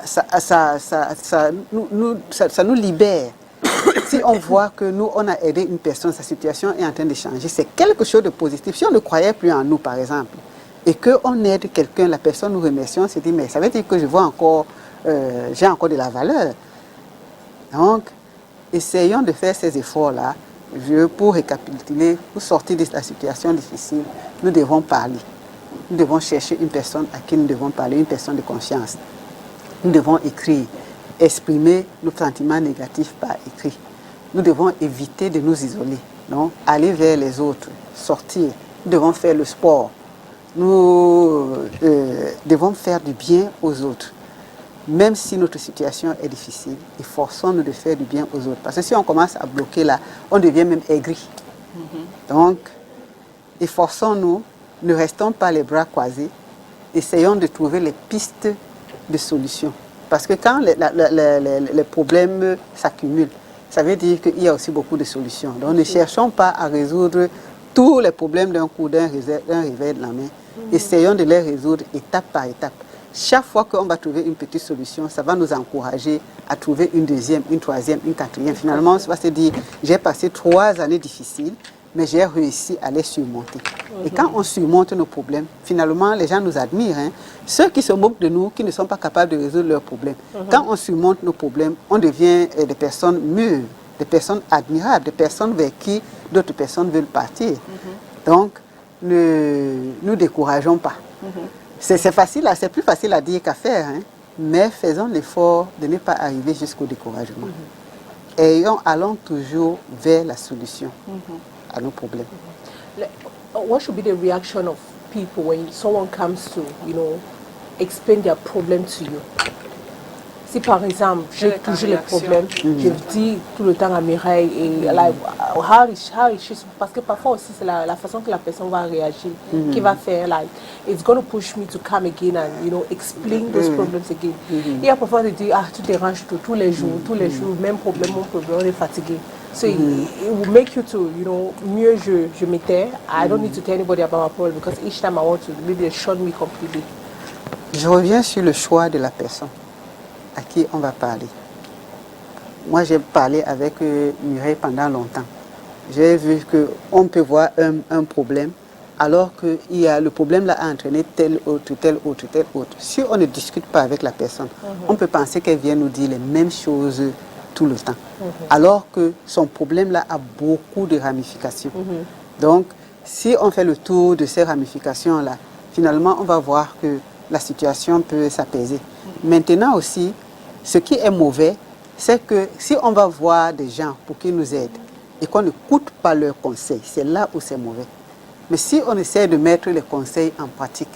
Speaker 2: nous libère. Si on voit que nous, on a aidé une personne, sa situation est en train de changer, c'est quelque chose de positif. Si on ne croyait plus en nous, par exemple, et qu'on aide quelqu'un, la personne nous remercie, on se dit, mais ça veut dire que je vois encore, j'ai encore de la valeur. Donc, essayons de faire ces efforts-là. Pour récapituler, pour sortir de la situation difficile, nous devons parler. Nous devons chercher une personne à qui nous devons parler, une personne de confiance. Nous devons écrire, exprimer nos sentiments négatifs par écrit. Nous devons éviter de nous isoler, non? Aller vers les autres, sortir. Nous devons faire le sport. Nous devons faire du bien aux autres. Même si notre situation est difficile, efforçons-nous de faire du bien aux autres. Parce que si on commence à bloquer là, on devient même aigri. Donc, efforçons-nous, ne restons pas les bras croisés, essayons de trouver les pistes de solutions. Parce que quand les problèmes s'accumulent, ça veut dire qu'il y a aussi beaucoup de solutions. Donc ne cherchons pas à résoudre tous les problèmes d'un coup, d'un revers de la main. Essayons de les résoudre étape par étape. Chaque fois qu'on va trouver une petite solution, ça va nous encourager à trouver une deuxième, une troisième, une quatrième. Finalement, on va se dire, j'ai passé 3 années difficiles, mais j'ai réussi à les surmonter. Et quand on surmonte nos problèmes, finalement, les gens nous admirent. Hein. Ceux qui se moquent de nous, qui ne sont pas capables de résoudre leurs problèmes, quand on surmonte nos problèmes, on devient des personnes mûres, des personnes admirables, des personnes vers qui d'autres personnes veulent partir. Donc, ne nous décourageons pas. C'est facile, c'est plus facile à dire qu'à faire, hein, mais faisons l'effort de ne pas arriver jusqu'au découragement. Et allons toujours vers la solution à nos problèmes.
Speaker 3: What should be the reaction of people when someone comes to, explain their problem to you? Si par exemple, j'ai toujours les problèmes, je dis tout le temps à Mireille, et like, how is she, parce que parfois aussi c'est la façon que la personne va réagir, qui va faire, like, it's going to push me to come again and, explain those problems again. Et parfois on dit, tu déranges tous les jours, même problème, on est fatigué. So it will make you to, mieux je me tais. I don't need to tell anybody about my problem because each time I want to, maybe they shun me completely.
Speaker 2: Je reviens sur le choix de la personne à qui on va parler. Moi, j'ai parlé avec Mireille pendant longtemps. J'ai vu qu'on peut voir un problème alors que le problème là a entraîné tel autre. Si on ne discute pas avec la personne, on peut penser qu'elle vient nous dire les mêmes choses tout le temps. Alors que son problème là a beaucoup de ramifications. Donc, si on fait le tour de ces ramifications là, finalement, on va voir que la situation peut s'apaiser. Maintenant aussi, ce qui est mauvais, c'est que si on va voir des gens pour qu'ils nous aident et qu'on n'écoute pas leurs conseils, c'est là où c'est mauvais. Mais si on essaie de mettre les conseils en pratique,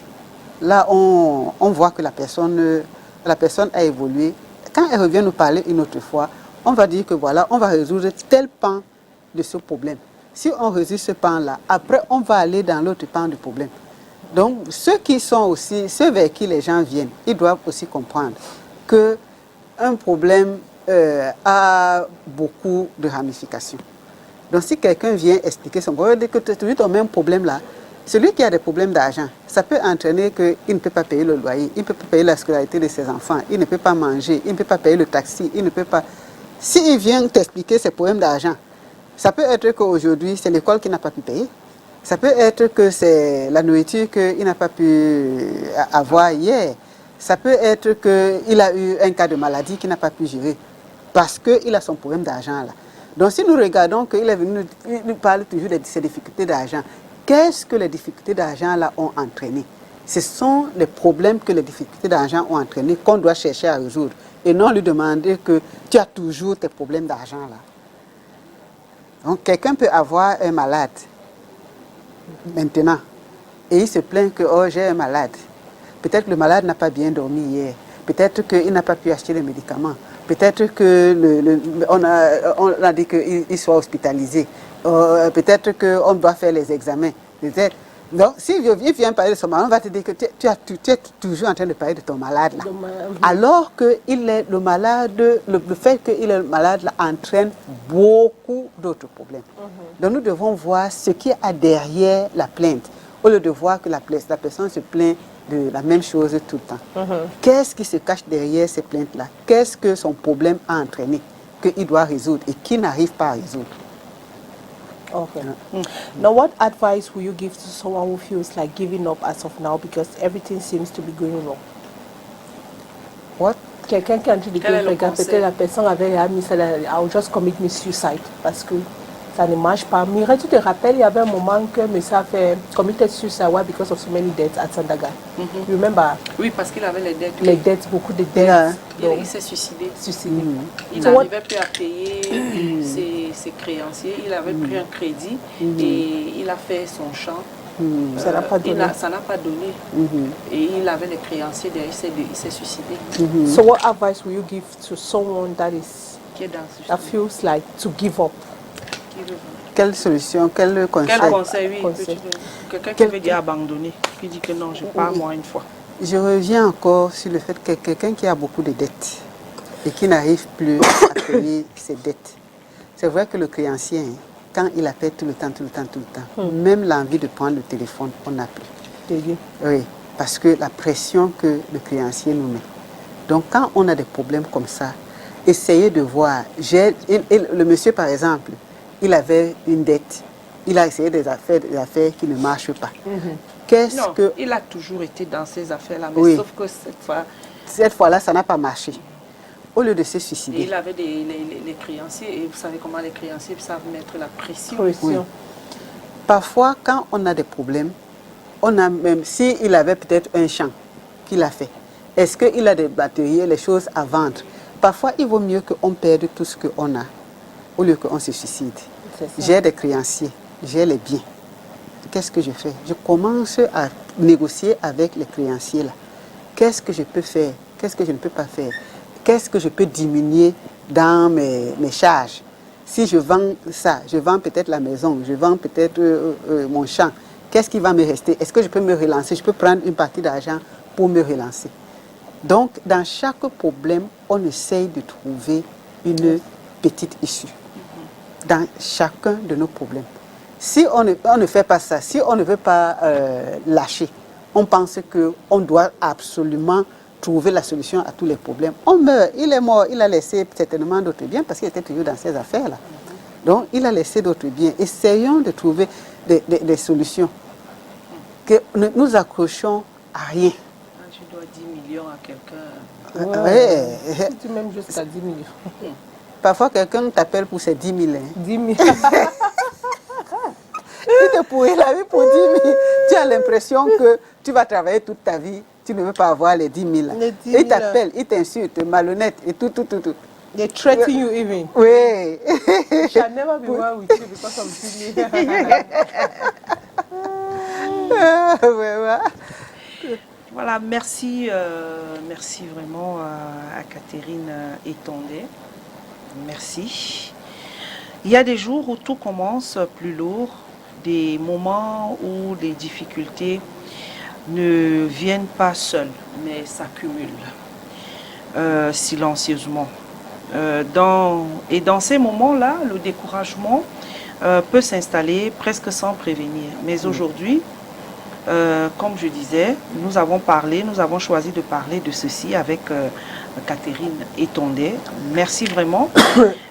Speaker 2: là on voit que la personne a évolué. Quand elle revient nous parler une autre fois, on va dire que voilà, on va résoudre tel pan de ce problème. Si on résout ce pan-là, après on va aller dans l'autre pan du problème. Donc ceux vers qui les gens viennent, ils doivent aussi comprendre qu'un problème a beaucoup de ramifications. Donc si quelqu'un vient expliquer son problème, que tu as le même problème là, celui qui a des problèmes d'argent, ça peut entraîner qu'il ne peut pas payer le loyer, il ne peut pas payer la scolarité de ses enfants, il ne peut pas manger, il ne peut pas payer le taxi, il ne peut pas... S'il vient t'expliquer ses problèmes d'argent, ça peut être qu'aujourd'hui c'est l'école qui n'a pas pu payer. Ça peut être que c'est la nourriture qu'il n'a pas pu avoir hier. Ça peut être qu'il a eu un cas de maladie qu'il n'a pas pu gérer parce qu'il a son problème d'argent là. Donc si nous regardons qu'il est venu, il nous parle toujours de ses difficultés d'argent. Qu'est-ce que les difficultés d'argent là ont entraîné? Ce sont les problèmes que les difficultés d'argent ont entraîné qu'on doit chercher à résoudre et non lui demander que tu as toujours tes problèmes d'argent là. Donc quelqu'un peut avoir un malade maintenant et il se plaint que oh, j'ai un malade. Peut-être que le malade n'a pas bien dormi hier. Peut-être qu'il n'a pas pu acheter les médicaments. Peut-être qu'on a dit qu'il soit hospitalisé. Peut-être qu'on doit faire les examens. Donc, si il vient parler de son malade, on va te dire que tu es toujours en train de parler de ton malade là. Alors que le malade, le fait qu'il est malade là, entraîne beaucoup d'autres problèmes. Donc nous devons voir ce qui est derrière la plainte, au lieu de voir que la personne se plaint de la même chose tout le temps. Qu'est-ce qui se cache derrière ces plaintes-là? Qu'est-ce que son problème a entraîné, qu'il doit résoudre et qu'il n'arrive pas à résoudre?
Speaker 3: Okay. Now, what advice will you give to someone who feels like giving up as of now because everything seems to be going wrong?
Speaker 2: What?
Speaker 3: Quelqu'un qui est en train de
Speaker 1: Quel est le
Speaker 3: dire,
Speaker 1: conseil?
Speaker 3: peut-être la personne avait mis ça, I'll just commit me suicide parce que ça ne marche pas. Mireille, tu te rappelles, il y avait un moment que monsieur a fait committed suicide because of so many debts at Sandaga. You remember?
Speaker 1: Oui, parce qu'il avait les dettes.
Speaker 3: Les dettes, beaucoup de dettes.
Speaker 2: Yeah.
Speaker 1: Il s'est suicidé.
Speaker 3: Suicidé.
Speaker 1: Il
Speaker 3: So what-
Speaker 1: n'arrivait plus à payer ses créanciers. Il avait pris un crédit et il a fait son champ.
Speaker 3: Ça n'a pas donné.
Speaker 1: Ça n'a pas donné. Et il avait les créanciers derrière, il s'est suicidé.
Speaker 3: So what advice will you give to someone that
Speaker 1: Qui est dans ce
Speaker 3: that feels like to give up?
Speaker 2: Quelle solution, quel conseil?
Speaker 1: Quel conseil, oui,
Speaker 3: conseil.
Speaker 1: que tu veux? Quelqu'un qui veut dire abandonner, qui dit que non, je pars moi une fois.
Speaker 2: Je reviens encore sur le fait que quelqu'un qui a beaucoup de dettes et qui n'arrive plus à payer ses dettes. C'est vrai que le créancier, hein, quand il appelle tout le temps, même l'envie de prendre le téléphone, on n'a plus. Oui, parce que la pression que le créancier nous met. Donc quand on a des problèmes comme ça, essayez de voir. Le monsieur, par exemple, il avait une dette. Il a essayé des affaires qui ne marchent pas. Qu'est-ce
Speaker 1: Non,
Speaker 2: que...
Speaker 1: il a toujours été dans ces affaires-là, mais
Speaker 2: Oui.
Speaker 1: sauf que cette fois,
Speaker 2: Cette fois-là, ça n'a pas marché. Au lieu de se suicider.
Speaker 1: il avait les créanciers, et vous savez comment les créanciers savent mettre la pression.
Speaker 2: Oui. Parfois, quand on a des problèmes, on a même, s'il avait peut-être un champ qu'il a fait, est-ce qu'il a des batteries, les choses à vendre? Parfois, il vaut mieux qu'on perde tout ce qu'on a, au lieu qu'on se suicide. J'ai des créanciers, j'ai les biens. Qu'est-ce que je fais? Je commence à négocier avec les créanciers là. Qu'est-ce que je peux faire? Qu'est-ce que je ne peux pas faire? Qu'est-ce que je peux diminuer dans mes charges? Si je vends ça, je vends peut-être la maison, je vends peut-être mon champ. Qu'est-ce qui va me rester? Est-ce que je peux me relancer? Je peux prendre une partie d'argent pour me relancer. Donc, dans chaque problème, on essaye de trouver une petite issue. Dans chacun de nos problèmes. Si on ne fait pas ça, si on ne veut pas lâcher, on pense qu'on doit absolument trouver la solution à tous les problèmes. On meurt, il est mort, il a laissé certainement d'autres biens parce qu'il était toujours dans ces affaires-là. Donc, il a laissé d'autres biens. Essayons de trouver des solutions. Que nous accrochons à rien.
Speaker 1: Quand tu dois 10 millions à quelqu'un,
Speaker 2: Ouais.
Speaker 3: Tu même jusqu'à 10 millions.
Speaker 2: Parfois, quelqu'un t'appelle pour ses 10 000. Hein.
Speaker 3: 10 000.
Speaker 2: Il te pourrit la vie pour 10 000. Tu as l'impression que tu vas travailler toute ta vie, tu ne veux pas avoir les 10 000.
Speaker 3: Les 10 000.
Speaker 2: Il t'appelle, il t'insulte, malhonnête et tout.
Speaker 3: They threaten you even.
Speaker 2: Oui.
Speaker 3: I shall never be well with you because of 10 million.
Speaker 2: Vraiment.
Speaker 1: voilà, merci vraiment à Catherine Etondé. Merci. Il y a des jours où tout commence plus lourd, des moments où les difficultés ne viennent pas seules, mais s'accumulent silencieusement. Et dans ces moments-là, le découragement peut s'installer presque sans prévenir. Mais aujourd'hui, comme je disais, nous avons choisi de parler de ceci avec Catherine Etondé. Merci vraiment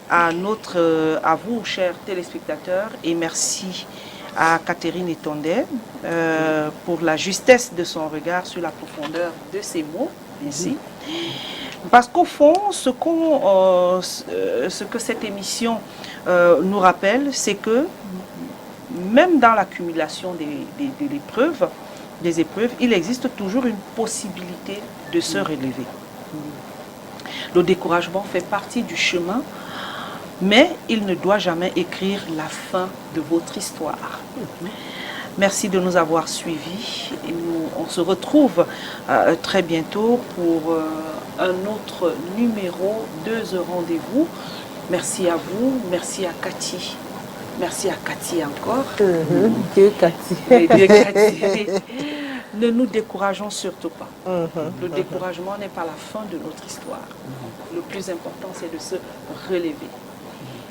Speaker 1: à vous, chers téléspectateurs, et merci à Catherine Etondé pour la justesse de son regard sur la profondeur de ses mots. Ainsi. Parce qu'au fond, ce que cette émission nous rappelle, c'est que même dans l'accumulation des épreuves, il existe toujours une possibilité de se relever. Le découragement fait partie du chemin, mais il ne doit jamais écrire la fin de votre histoire. Merci de nous avoir suivis. Et on se retrouve très bientôt pour un autre numéro, 2 rendez-vous. Merci à vous, merci à Cathy. Merci à Cathy encore.
Speaker 3: Dieu Cathy.
Speaker 1: Dieu Cathy. Ne nous décourageons surtout pas. Le découragement n'est pas la fin de notre histoire. Le plus important, c'est de se relever.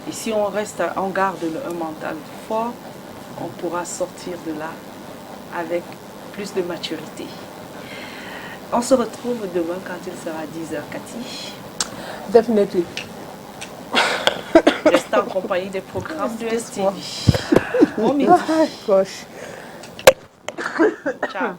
Speaker 1: Et si on reste, on garde un mental fort, on pourra sortir de là avec plus de maturité. On se retrouve demain quand il sera 10h, Cathy.
Speaker 3: Definitely.
Speaker 1: Restez en compagnie des programmes de STV. Bon midi.
Speaker 3: Gosh.
Speaker 1: Ciao.